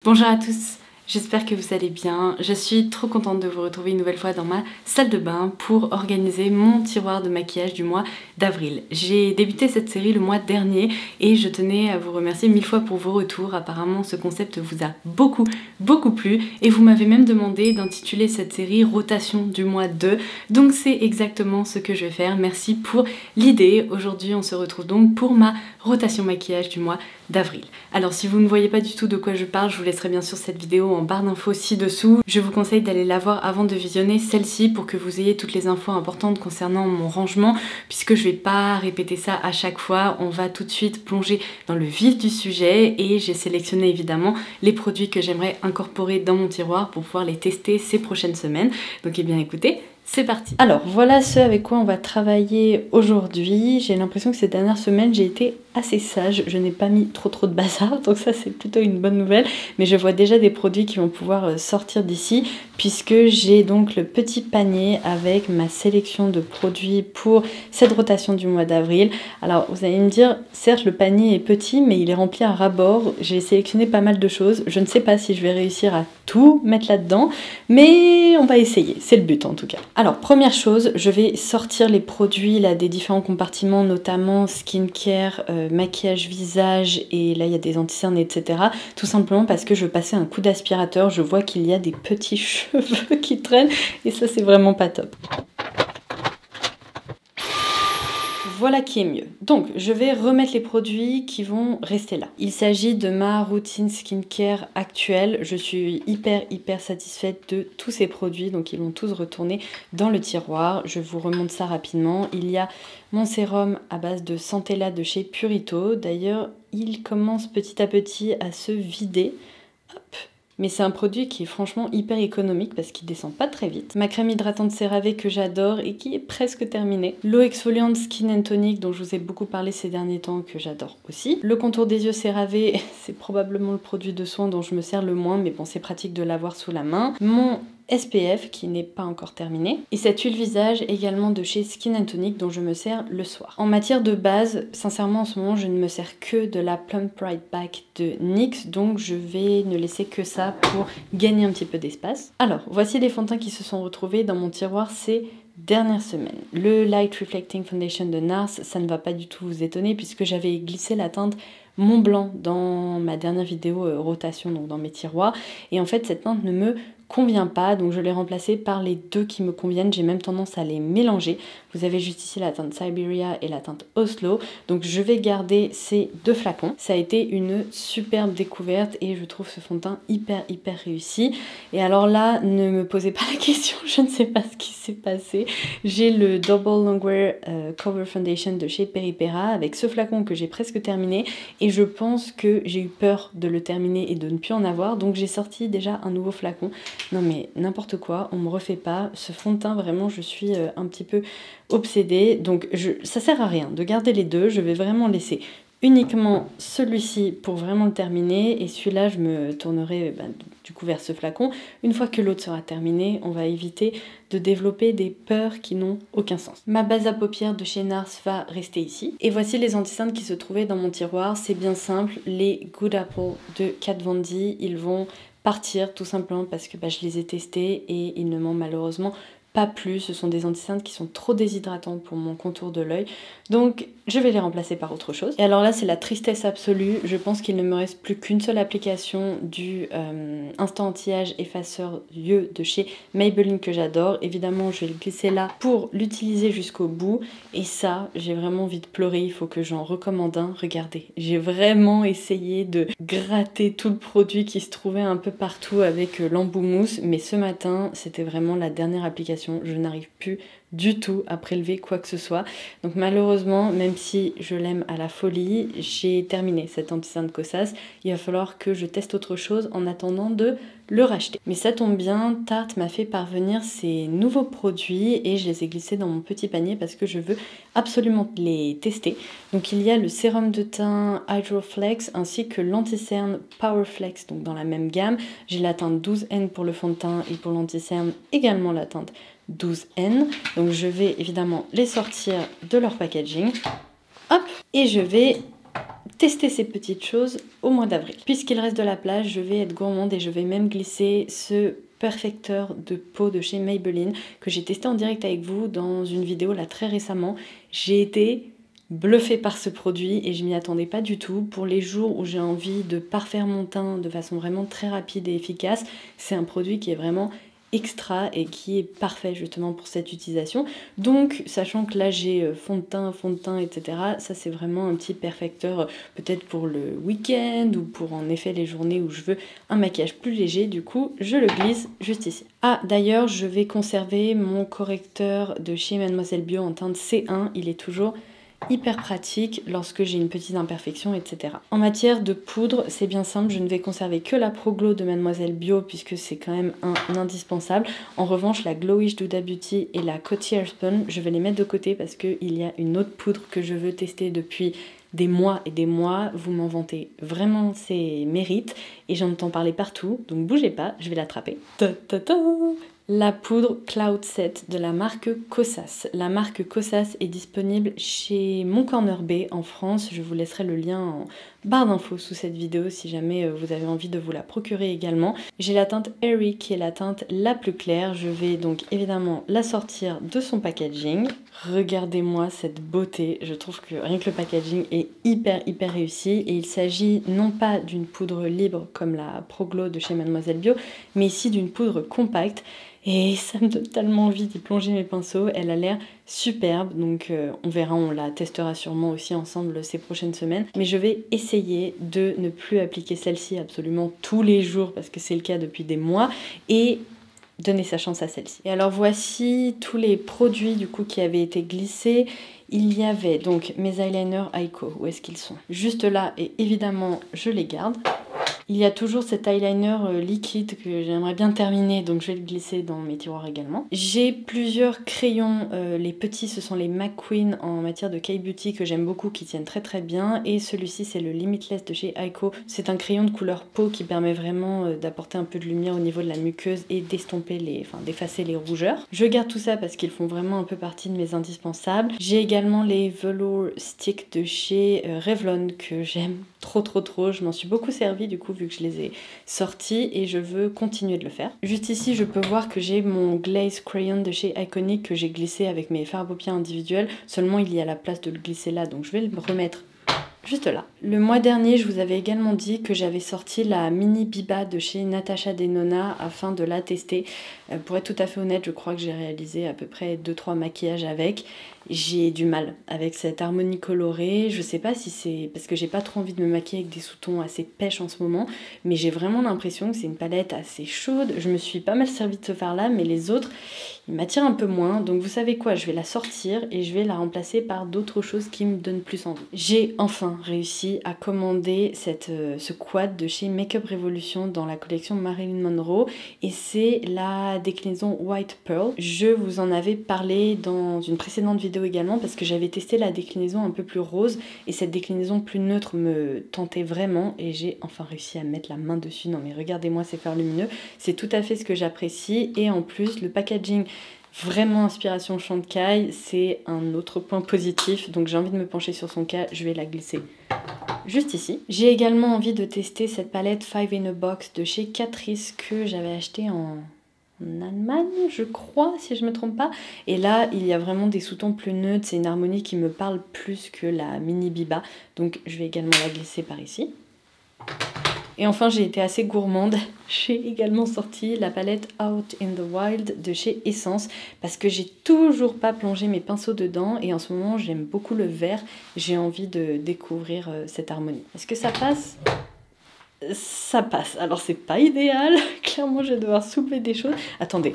Bonjour à tous, j'espère que vous allez bien. Je suis trop contente de vous retrouver une nouvelle fois dans ma salle de bain pour organiser mon tiroir de maquillage du mois d'avril. J'ai débuté cette série le mois dernier et je tenais à vous remercier mille fois pour vos retours. Apparemment ce concept vous a beaucoup plu et vous m'avez même demandé d'intituler cette série Rotation du mois 2. Donc c'est exactement ce que je vais faire. Merci pour l'idée. Aujourd'hui on se retrouve donc pour ma rotation maquillage du mois d'avril. Alors si vous ne voyez pas du tout de quoi je parle, je vous laisserai bien sûr cette vidéo en barre d'infos ci-dessous. Je vous conseille d'aller la voir avant de visionner celle-ci pour que vous ayez toutes les infos importantes concernant mon rangement, puisque je vais pas répéter ça à chaque fois. On va tout de suite plonger dans le vif du sujet et j'ai sélectionné évidemment les produits que j'aimerais incorporer dans mon tiroir pour pouvoir les tester ces prochaines semaines. Donc eh bien écoutez, c'est parti. Alors voilà ce avec quoi on va travailler aujourd'hui. J'ai l'impression que ces dernières semaines j'ai été assez sage, je n'ai pas mis trop de bazar, donc ça c'est plutôt une bonne nouvelle, mais je vois déjà des produits qui vont pouvoir sortir d'ici puisque j'ai donc le petit panier avec ma sélection de produits pour cette rotation du mois d'avril. Alors vous allez me dire, certes le panier est petit mais il est rempli à ras-bord, j'ai sélectionné pas mal de choses, je ne sais pas si je vais réussir à tout mettre là-dedans, mais on va essayer, c'est le but en tout cas. Alors première chose, je vais sortir les produits là des différents compartiments, notamment skincare, maquillage visage, et là il y a des anti-cernes etc. Tout simplement parce que je veux passer un coup d'aspirateur, je vois qu'il y a des petits cheveux qui traînent et ça c'est vraiment pas top. Voilà qui est mieux. Donc, je vais remettre les produits qui vont rester là. Il s'agit de ma routine skincare actuelle. Je suis hyper satisfaite de tous ces produits, donc ils vont tous retourner dans le tiroir. Je vous remonte ça rapidement. Il y a mon sérum à base de Centella de chez Purito. D'ailleurs, il commence petit à petit à se vider. Hop. Mais c'est un produit qui est franchement hyper économique parce qu'il descend pas très vite. Ma crème hydratante CeraVe que j'adore et qui est presque terminée. L'eau exfoliante Skin & Tonic dont je vous ai beaucoup parlé ces derniers temps que j'adore aussi. Le contour des yeux CeraVe, c'est probablement le produit de soin dont je me sers le moins, mais bon c'est pratique de l'avoir sous la main. Mon SPF qui n'est pas encore terminé. Et cette huile visage également de chez Skin & Tonic dont je me sers le soir. En matière de base, sincèrement en ce moment je ne me sers que de la Plump Right Back de NYX, donc je vais ne laisser que ça pour gagner un petit peu d'espace. Alors voici les fonds de teint qui se sont retrouvés dans mon tiroir ces dernières semaines. Le Light Reflecting Foundation de NARS, ça ne va pas du tout vous étonner puisque j'avais glissé la teinte Mont Blanc dans ma dernière vidéo rotation, donc dans mes tiroirs, et en fait cette teinte ne me convient pas, donc je l'ai remplacée par les deux qui me conviennent. J'ai même tendance à les mélanger. Vous avez juste ici la teinte Siberia et la teinte Oslo, donc je vais garder ces deux flacons. Ça a été une superbe découverte et je trouve ce fond de teint hyper réussi. Et alors là, ne me posez pas la question, je ne sais pas ce qui s'est passé. J'ai le Double Longwear Cover Foundation de chez Peripera avec ce flacon que j'ai presque terminé et je pense que j'ai eu peur de le terminer et de ne plus en avoir, donc j'ai sorti déjà un nouveau flacon. Non mais n'importe quoi, on me refait pas. Ce fond de teint, vraiment, je suis un petit peu obsédée. Donc ça sert à rien de garder les deux. Je vais vraiment laisser uniquement celui-ci pour vraiment le terminer. Et celui-là, je me tournerai du coup vers ce flacon. Une fois que l'autre sera terminé, on va éviter de développer des peurs qui n'ont aucun sens. Ma base à paupières de chez NARS va rester ici. Et voici les anti-cernes qui se trouvaient dans mon tiroir. C'est bien simple, les Good Apple de Kat Von D, ils vont partir tout simplement parce que je les ai testés et ils ne m'ont malheureusement pas plu. Ce sont des anti-cernes qui sont trop déshydratants pour mon contour de l'œil, donc je vais les remplacer par autre chose. Et alors là c'est la tristesse absolue, je pense qu'il ne me reste plus qu'une seule application du Instant Anti-Âge Effaceur Yeux de chez Maybelline que j'adore. Évidemment je vais le glisser là pour l'utiliser jusqu'au bout, et ça j'ai vraiment envie de pleurer, il faut que j'en recommande un. Regardez, j'ai vraiment essayé de gratter tout le produit qui se trouvait un peu partout avec l'embout mousse, mais ce matin c'était vraiment la dernière application, je n'arrive plus du tout à prélever quoi que ce soit. Donc malheureusement, même si je l'aime à la folie, j'ai terminé cet anti-cerne Kosas. Il va falloir que je teste autre chose en attendant de le racheter. Mais ça tombe bien, Tarte m'a fait parvenir ces nouveaux produits et je les ai glissés dans mon petit panier parce que je veux absolument les tester. Donc il y a le sérum de teint Hydroflex ainsi que l'anti-cerne Powerflex, donc dans la même gamme. J'ai la teinte 12N pour le fond de teint et pour l'anti-cerne également la teinte 12N. Donc je vais évidemment les sortir de leur packaging. Hop, et je vais tester ces petites choses au mois d'avril. Puisqu'il reste de la place, je vais être gourmande et je vais même glisser ce perfecteur de peau de chez Maybelline que j'ai testé en direct avec vous dans une vidéo là très récemment. J'ai été bluffée par ce produit et je m'y attendais pas du tout. Pour les jours où j'ai envie de parfaire mon teint de façon vraiment très rapide et efficace, c'est un produit qui est vraiment extra et qui est parfait justement pour cette utilisation. Donc sachant que là j'ai fond de teint etc, ça c'est vraiment un petit perfecteur peut-être pour le week-end ou pour en effet les journées où je veux un maquillage plus léger. Du coup je le glisse juste ici. Ah d'ailleurs je vais conserver mon correcteur de chez Mademoiselle Bio en teinte C1, il est toujours hyper pratique lorsque j'ai une petite imperfection, etc. En matière de poudre, c'est bien simple, je ne vais conserver que la Pro Glow de Mademoiselle Bio puisque c'est quand même un indispensable. En revanche, la Glowish d'Huda Beauty et la Coty Airspun, je vais les mettre de côté parce qu'il y a une autre poudre que je veux tester depuis des mois et des mois. Vous m'en vantez vraiment ses mérites et j'en entends parler partout, donc bougez pas, je vais l'attraper. La poudre Cloud Set de la marque Kosas. La marque Kosas est disponible chez Mon Corner B en France. Je vous laisserai le lien en barre d'infos sous cette vidéo si jamais vous avez envie de vous la procurer également. J'ai la teinte Airy qui est la teinte la plus claire. Je vais donc évidemment la sortir de son packaging. Regardez-moi cette beauté. Je trouve que rien que le packaging est hyper réussi et il s'agit non pas d'une poudre libre comme la Pro Glow de chez Mademoiselle Bio, mais ici d'une poudre compacte. Et ça me donne tellement envie d'y plonger mes pinceaux, elle a l'air superbe, donc on verra, on la testera sûrement aussi ensemble ces prochaines semaines. Mais je vais essayer de ne plus appliquer celle-ci absolument tous les jours, parce que c'est le cas depuis des mois, et donner sa chance à celle-ci. Et alors voici tous les produits du coup qui avaient été glissés. Il y avait donc mes eyeliners Ayko, où est-ce qu'ils sont? Juste là, et évidemment je les garde. Il y a toujours cet eyeliner liquide que j'aimerais bien terminer, donc je vais le glisser dans mes tiroirs également. J'ai plusieurs crayons, les petits ce sont les McQueen en matière de K-Beauty que j'aime beaucoup, qui tiennent très bien. Et celui-ci c'est le Limitless de chez Ayko. C'est un crayon de couleur peau qui permet vraiment d'apporter un peu de lumière au niveau de la muqueuse et d'estomper d'effacer les rougeurs. Je garde tout ça parce qu'ils font vraiment un peu partie de mes indispensables. J'ai également les Velour Stick de chez Revlon que j'aime trop. Je m'en suis beaucoup servi du coup vu que je les ai sortis et je veux continuer de le faire. Juste ici je peux voir que j'ai mon Glaze Crayon de chez Iconic que j'ai glissé avec mes fards à paupières individuels, seulement il y a la place de le glisser là, donc je vais le remettre juste là. Le mois dernier, je vous avais également dit que j'avais sorti la mini Biba de chez Natasha Denona afin de la tester. Pour être tout à fait honnête, je crois que j'ai réalisé à peu près 2-3 maquillages avec. J'ai du mal avec cette harmonie colorée. Je sais pas si c'est parce que j'ai pas trop envie de me maquiller avec des sous-tons assez pêches en ce moment, mais j'ai vraiment l'impression que c'est une palette assez chaude. Je me suis pas mal servi de ce fard-là, mais les autres, ils m'attirent un peu moins. Donc vous savez quoi, je vais la sortir et je vais la remplacer par d'autres choses qui me donnent plus envie. J'ai enfin réussi à commander ce quad de chez Makeup Revolution dans la collection Marilyn Monroe et c'est la déclinaison White Pearl. Je vous en avais parlé dans une précédente vidéo également parce que j'avais testé la déclinaison un peu plus rose et cette déclinaison plus neutre me tentait vraiment et j'ai enfin réussi à mettre la main dessus. Non mais regardez-moi ces fards lumineux, c'est tout à fait ce que j'apprécie et en plus le packaging vraiment inspiration Chantecaille, c'est un autre point positif, donc j'ai envie de me pencher sur son cas, je vais la glisser juste ici. J'ai également envie de tester cette palette 5 in a Box de chez Catrice que j'avais acheté en Allemagne, je crois, si je me trompe pas. Et là, il y a vraiment des sous-tons plus neutres, c'est une harmonie qui me parle plus que la mini Biba, donc je vais également la glisser par ici. Et enfin, j'ai été assez gourmande. J'ai également sorti la palette Out in the Wild de chez Essence parce que j'ai toujours pas plongé mes pinceaux dedans et en ce moment, j'aime beaucoup le vert. J'ai envie de découvrir cette harmonie. Est-ce que ça passe ? Ça passe. Alors, c'est pas idéal. Clairement, je vais devoir soulever des choses. Attendez.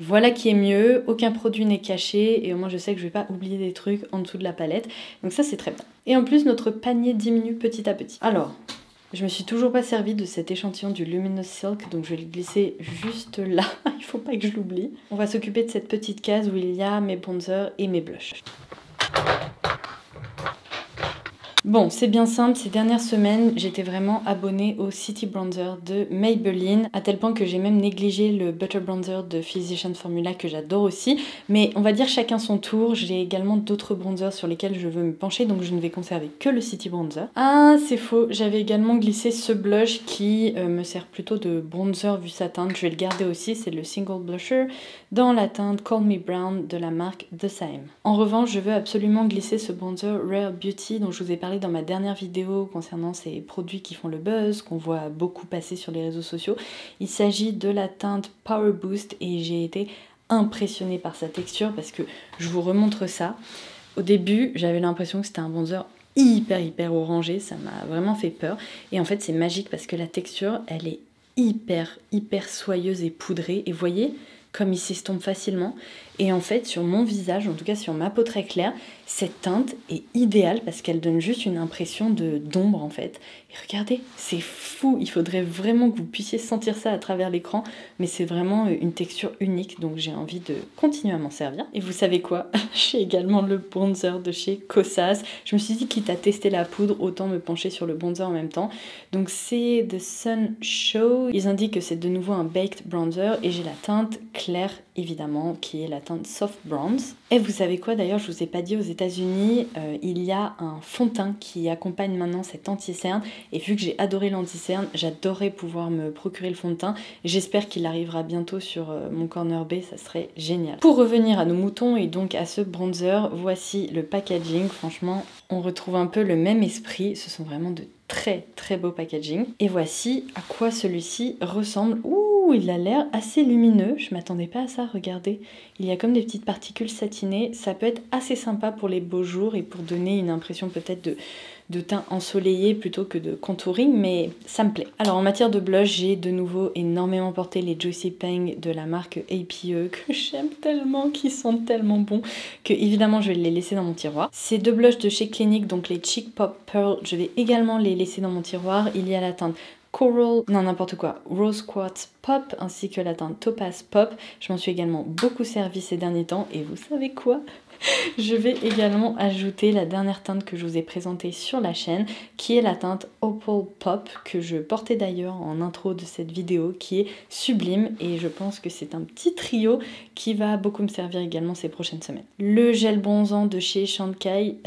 Voilà qui est mieux, aucun produit n'est caché et au moins je sais que je vais pas oublier des trucs en dessous de la palette. Donc ça c'est très bien. Et en plus notre panier diminue petit à petit. Alors, je me suis toujours pas servi de cet échantillon du Luminous Silk, donc je vais le glisser juste là. Il faut pas que je l'oublie. On va s'occuper de cette petite case où il y a mes bronzers et mes blushs. Bon, c'est bien simple, ces dernières semaines, j'étais vraiment abonnée au City Bronzer de Maybelline, à tel point que j'ai même négligé le Butter Bronzer de Physicians Formula que j'adore aussi. Mais on va dire chacun son tour, j'ai également d'autres bronzers sur lesquels je veux me pencher, donc je ne vais conserver que le City Bronzer. Ah, c'est faux, j'avais également glissé ce blush qui me sert plutôt de bronzer vu sa teinte, je vais le garder aussi, c'est le Single Blusher dans la teinte Call Me Brown de la marque The Same. En revanche, je veux absolument glisser ce bronzer Rare Beauty dont je vous ai parlé dans ma dernière vidéo concernant ces produits qui font le buzz, qu'on voit beaucoup passer sur les réseaux sociaux. Il s'agit de la teinte Power Boost et j'ai été impressionnée par sa texture parce que je vous remontre ça. Au début, j'avais l'impression que c'était un bronzer hyper orangé, ça m'a vraiment fait peur. Et en fait, c'est magique parce que la texture, elle est hyper soyeuse et poudrée. Et vous voyez, comme il s'estompe facilement. Et en fait, sur mon visage, en tout cas sur ma peau très claire, cette teinte est idéale parce qu'elle donne juste une impression d'ombre en fait. Et regardez, c'est fou, il faudrait vraiment que vous puissiez sentir ça à travers l'écran, mais c'est vraiment une texture unique, donc j'ai envie de continuer à m'en servir. Et vous savez quoi? J'ai également le bronzer de chez Kosas. Je me suis dit, quitte à tester la poudre, autant me pencher sur le bronzer en même temps. Donc c'est The Sun Show. Ils indiquent que c'est de nouveau un baked bronzer et j'ai la teinte claire évidemment, qui est la teinte Soft Bronze. Et vous savez quoi d'ailleurs, je vous ai pas dit, aux États-Unis il y a un fond de teint qui accompagne maintenant cet anti-cerne. Et vu que j'ai adoré l'anti-cerne, j'adorais pouvoir me procurer le fond de teint. J'espère qu'il arrivera bientôt sur mon corner B, ça serait génial. Pour revenir à nos moutons et donc à ce bronzer, voici le packaging. Franchement, on retrouve un peu le même esprit. Ce sont vraiment de très beau packaging. Et voici à quoi celui-ci ressemble. Ouh, il a l'air assez lumineux. Je m'attendais pas à ça, regardez. Il y a comme des petites particules satinées. Ça peut être assez sympa pour les beaux jours et pour donner une impression peut-être de teint ensoleillé plutôt que de contouring, mais ça me plaît. Alors en matière de blush, j'ai de nouveau énormément porté les Juicy Peng de la marque APE que j'aime tellement, qui sentent tellement bon, que évidemment je vais les laisser dans mon tiroir. Ces deux blushs de chez Clinique, donc les Cheek Pop Pearl, je vais également les laisser dans mon tiroir. Il y a la teinte Coral, non n'importe quoi, Rose Quartz Pop ainsi que la teinte Topaz Pop. Je m'en suis également beaucoup servi ces derniers temps et vous savez quoi? Je vais également ajouter la dernière teinte que je vous ai présentée sur la chaîne, qui est la teinte Opal Pop, que je portais d'ailleurs en intro de cette vidéo, qui est sublime et je pense que c'est un petit trio qui va beaucoup me servir également ces prochaines semaines. Le gel bronzant de chez Shankai,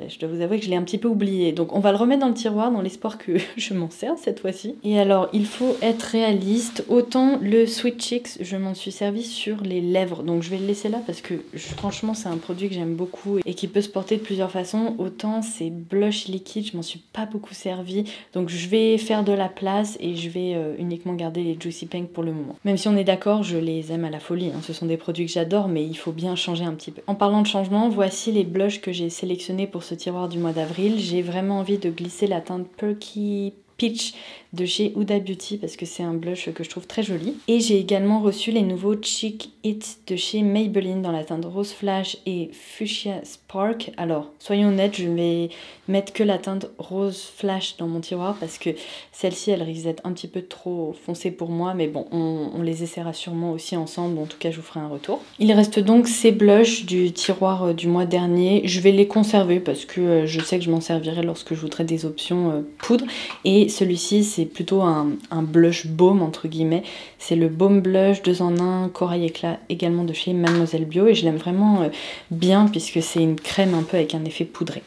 je dois vous avouer que je l'ai un petit peu oublié, donc on va le remettre dans le tiroir dans l'espoir que je m'en serve cette fois-ci. Et alors, il faut être réaliste, autant le Sweet Cheeks, je m'en suis servi sur les lèvres, donc je vais le laisser là parce que franchement c'est un produit que j'aime beaucoup et qui peut se porter de plusieurs façons. Autant ces blushs liquides, je m'en suis pas beaucoup servi, donc je vais faire de la place et je vais uniquement garder les Juicy Peng pour le moment. Même si on est d'accord, je les aime à la folie, hein. Ce sont des produits que j'adore, mais il faut bien changer un petit peu. En parlant de changement, voici les blushs que j'ai sélectionnés pour ce tiroir du mois d'avril. J'ai vraiment envie de glisser la teinte Perky Peach de chez Huda Beauty parce que c'est un blush que je trouve très joli. Et j'ai également reçu les nouveaux Cheek It de chez Maybelline dans la teinte Rose Flash et Fuchsia Spark. Alors, soyons honnêtes, je vais mettre que la teinte Rose Flash dans mon tiroir parce que celle-ci, elle risque d'être un petit peu trop foncée pour moi, mais bon, on les essaiera sûrement aussi ensemble. En tout cas, je vous ferai un retour. Il reste donc ces blushs du tiroir du mois dernier. Je vais les conserver parce que je sais que je m'en servirai lorsque je voudrais des options poudre. Et celui-ci, c'est plutôt un blush baume entre guillemets. C'est le Baume Blush 2 en 1 Corail Éclat, également de chez Mademoiselle Bio, et je l'aime vraiment bien puisque c'est une crème un peu avec un effet poudré.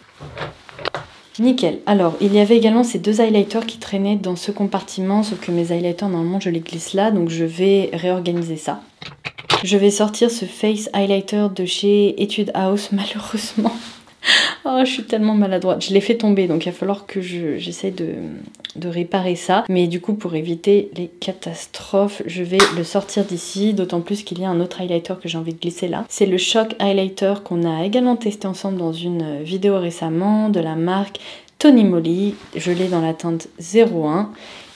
Nickel. Alors, il y avait également ces deux highlighters qui traînaient dans ce compartiment, sauf que mes highlighters, normalement, je les glisse là, donc je vais réorganiser ça. Je vais sortir ce Face Highlighter de chez Etude House, malheureusement. Oh, je suis tellement maladroite. Je l'ai fait tomber, donc il va falloir que j'essaie de réparer ça. Mais du coup, pour éviter les catastrophes, je vais le sortir d'ici. D'autant plus qu'il y a un autre highlighter que j'ai envie de glisser là. C'est le Shock Highlighter qu'on a également testé ensemble dans une vidéo récemment de la marque Tony Moly. Je l'ai dans la teinte 01.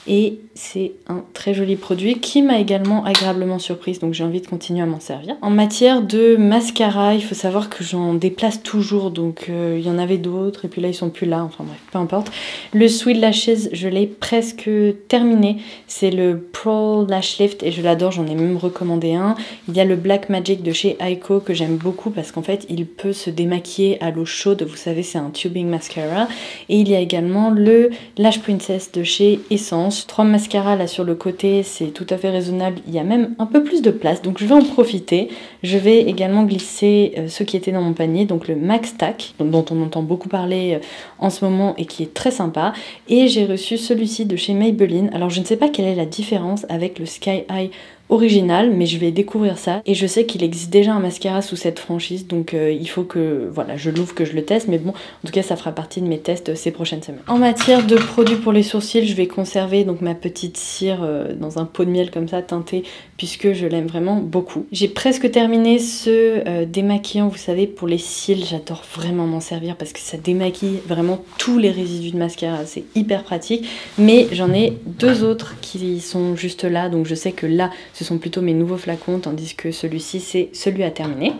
et c'est un très joli produit qui m'a également agréablement surprise, donc j'ai envie de continuer à m'en servir. En matière de mascara, il faut savoir que j'en déplace toujours, donc il y en avait d'autres et puis là ils sont plus là, enfin bref, peu importe. Le Sweet Lashes, je l'ai presque terminé, c'est le Pro Lash Lift et je l'adore, j'en ai même recommandé un. Il y a le Black Magic de chez Aiko que j'aime beaucoup parce qu'en fait il peut se démaquiller à l'eau chaude, vous savez c'est un tubing mascara. Et il y a également le Lash Princess de chez Essence. 3 mascaras là sur le côté, c'est tout à fait raisonnable, il y a même un peu plus de place, donc je vais en profiter. Je vais également glisser ce qui était dans mon panier, donc le Max Tack, dont on entend beaucoup parler en ce moment et qui est très sympa. Et j'ai reçu celui-ci de chez Maybelline. Alors je ne sais pas quelle est la différence avec le Sky High original, mais je vais découvrir ça. Et je sais qu'il existe déjà un mascara sous cette franchise, donc il faut que voilà, je l'ouvre, que je le teste, mais bon, en tout cas ça fera partie de mes tests ces prochaines semaines. En matière de produits pour les sourcils, je vais conserver donc ma petite cire dans un pot de miel comme ça teinté, puisque je l'aime vraiment beaucoup. J'ai presque terminé ce démaquillant, vous savez, pour les cils. J'adore vraiment m'en servir parce que ça démaquille vraiment tous les résidus de mascara, c'est hyper pratique. Mais j'en ai 2 autres qui sont juste là, donc je sais que là ce sont plutôt mes nouveaux flacons, tandis que celui-ci c'est celui à terminer.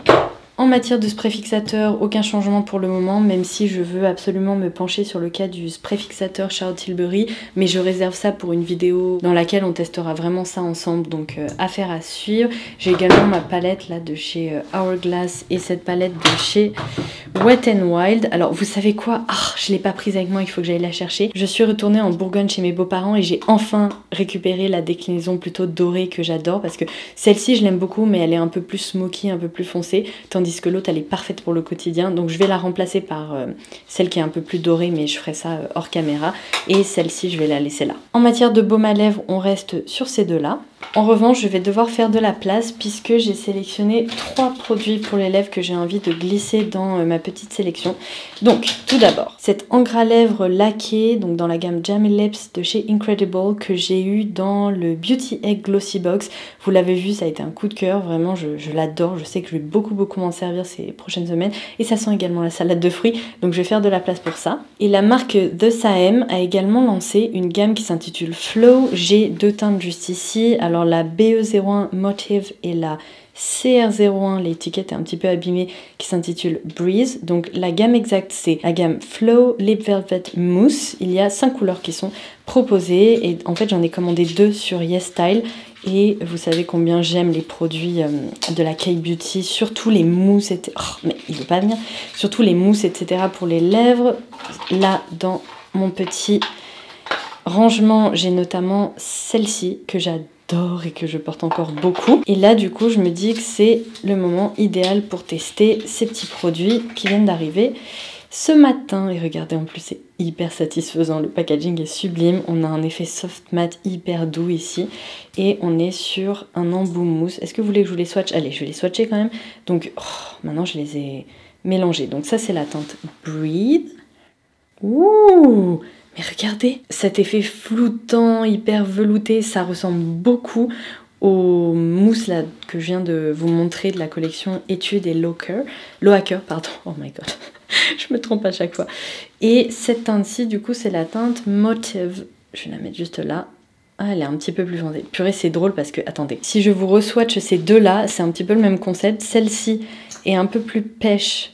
En matière de spray fixateur, aucun changement pour le moment, même si je veux absolument me pencher sur le cas du spray fixateur Charlotte Tilbury, mais je réserve ça pour une vidéo dans laquelle on testera vraiment ça ensemble, donc affaire à suivre. J'ai également ma palette là de chez Hourglass et cette palette de chez Wet n Wild. Alors vous savez quoi, je l'ai pas prise avec moi, il faut que j'aille la chercher. Je suis retournée en Bourgogne chez mes beaux-parents et j'ai enfin récupéré la déclinaison plutôt dorée que j'adore, parce que celle-ci je l'aime beaucoup, mais elle est un peu plus smoky, un peu plus foncée, tandis que l'autre elle est parfaite pour le quotidien, donc je vais la remplacer par celle qui est un peu plus dorée, mais je ferai ça hors caméra, et celle-ci je vais la laisser là. En matière de baume à lèvres, on reste sur ces deux là. En revanche, je vais devoir faire de la place puisque j'ai sélectionné 3 produits pour les lèvres que j'ai envie de glisser dans ma petite sélection. Donc, tout d'abord, cette encre à lèvres laquée, donc dans la gamme Jammy Lips de chez Incredible, que j'ai eu dans le Beauty Egg Glossy Box. Vous l'avez vu, ça a été un coup de cœur, vraiment, je l'adore. Je sais que je vais beaucoup m'en servir ces prochaines semaines. Et ça sent également la salade de fruits, donc je vais faire de la place pour ça. Et la marque The Saem a également lancé une gamme qui s'intitule Flow. J'ai 2 teintes juste ici. Alors la BE01 Motive et la CR01, l'étiquette est un petit peu abîmée, qui s'intitule Breeze. Donc la gamme exacte c'est la gamme Flow Lip Velvet Mousse. Il y a 5 couleurs qui sont proposées et en fait j'en ai commandé 2 sur YesStyle. Et vous savez combien j'aime les produits de la K-Beauty, surtout les mousses, etc. Oh, mais il veut pas venir. Surtout les mousses, etc. pour les lèvres. Là, dans mon petit rangement, j'ai notamment celle-ci que j'adore et que je porte encore beaucoup. Et là, du coup, je me dis que c'est le moment idéal pour tester ces petits produits qui viennent d'arriver ce matin. Et regardez, en plus, c'est hyper satisfaisant. Le packaging est sublime. On a un effet soft matte hyper doux ici. Et on est sur un embout mousse. Est-ce que vous voulez que je vous les swatche? Allez, je vais les swatcher quand même. Donc, maintenant, je les ai mélangés. Donc ça, c'est la teinte Breathe. Ouh! Mais regardez, cet effet floutant, hyper velouté, ça ressemble beaucoup aux mousses là, que je viens de vous montrer de la collection Etude et Loacker, pardon, oh my god, je me trompe à chaque fois. Et cette teinte-ci, du coup, c'est la teinte Motive. Je vais la mettre juste là. Ah, elle est un petit peu plus foncée. Purée, c'est drôle parce que, attendez, si je vous re-swatch ces deux-là, c'est un petit peu le même concept. Celle-ci est un peu plus pêche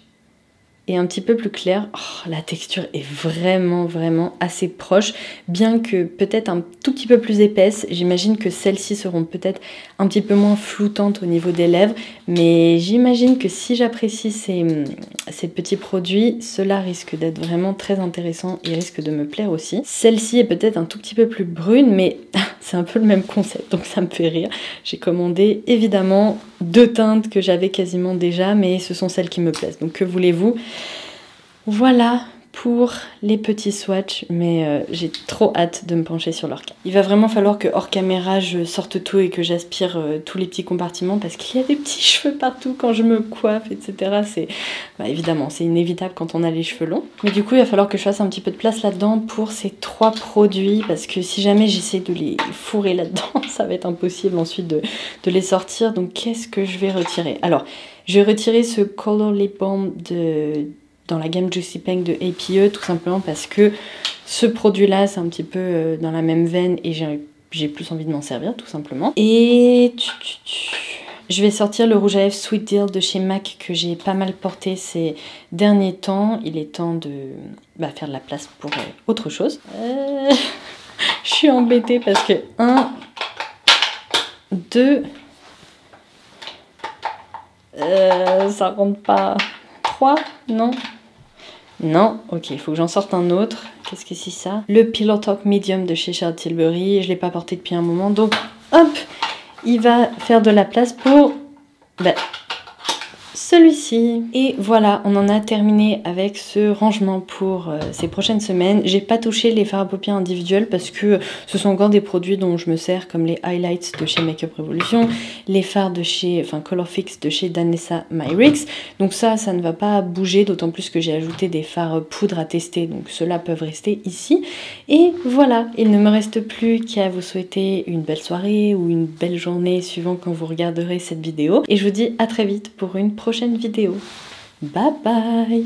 et un petit peu plus clair. Oh, la texture est vraiment assez proche, bien que peut-être un tout petit peu plus épaisse. J'imagine que celles-ci seront peut-être un petit peu moins floutantes au niveau des lèvres, mais j'imagine que si j'apprécie ces petits produits, cela risque d'être vraiment très intéressant et risque de me plaire aussi. Celle-ci est peut-être un tout petit peu plus brune, mais c'est un peu le même concept, donc ça me fait rire. J'ai commandé évidemment 2 teintes que j'avais quasiment déjà, mais ce sont celles qui me plaisent, donc que voulez-vous. Voilà pour les petits swatchs, mais j'ai trop hâte de me pencher sur leur cas. Il va vraiment falloir que hors caméra je sorte tout et que j'aspire tous les petits compartiments parce qu'il y a des petits cheveux partout quand je me coiffe, etc. C'est évidemment, c'est inévitable quand on a les cheveux longs. Mais du coup, il va falloir que je fasse un petit peu de place là-dedans pour ces 3 produits parce que si jamais j'essaie de les fourrer là-dedans, ça va être impossible ensuite de les sortir. Donc qu'est-ce que je vais retirer? Alors, je vais retirer ce Color Lip Balm dans la gamme Juicy Pink de APE, tout simplement parce que Ce produit-là, c'est un petit peu dans la même veine et j'ai plus envie de m'en servir, tout simplement. Et je vais sortir le rouge à lèvres Sweet Deal de chez MAC que j'ai pas mal porté ces derniers temps. Il est temps de faire de la place pour autre chose. Je suis embêtée parce que 1, 2... ça rentre pas. 3, non. Non, ok, il faut que j'en sorte un autre. Qu'est-ce que c'est ça? Le Pillow Talk Medium de chez Charlotte Tilbury. Je l'ai pas porté depuis un moment, donc hop, il va faire de la place pour celui-ci. Et voilà, on en a terminé avec ce rangement pour ces prochaines semaines. J'ai pas touché les fards à paupières individuels parce que ce sont encore des produits dont je me sers, comme les highlights de chez Makeup Revolution, les fards de chez, Color Fix de chez Danessa Myricks. Donc ça ne va pas bouger, d'autant plus que j'ai ajouté des fards poudre à tester, donc ceux-là peuvent rester ici. Et voilà, il ne me reste plus qu'à vous souhaiter une belle soirée ou une belle journée suivant quand vous regarderez cette vidéo. Et je vous dis à très vite pour une prochaine vidéo. Bye bye!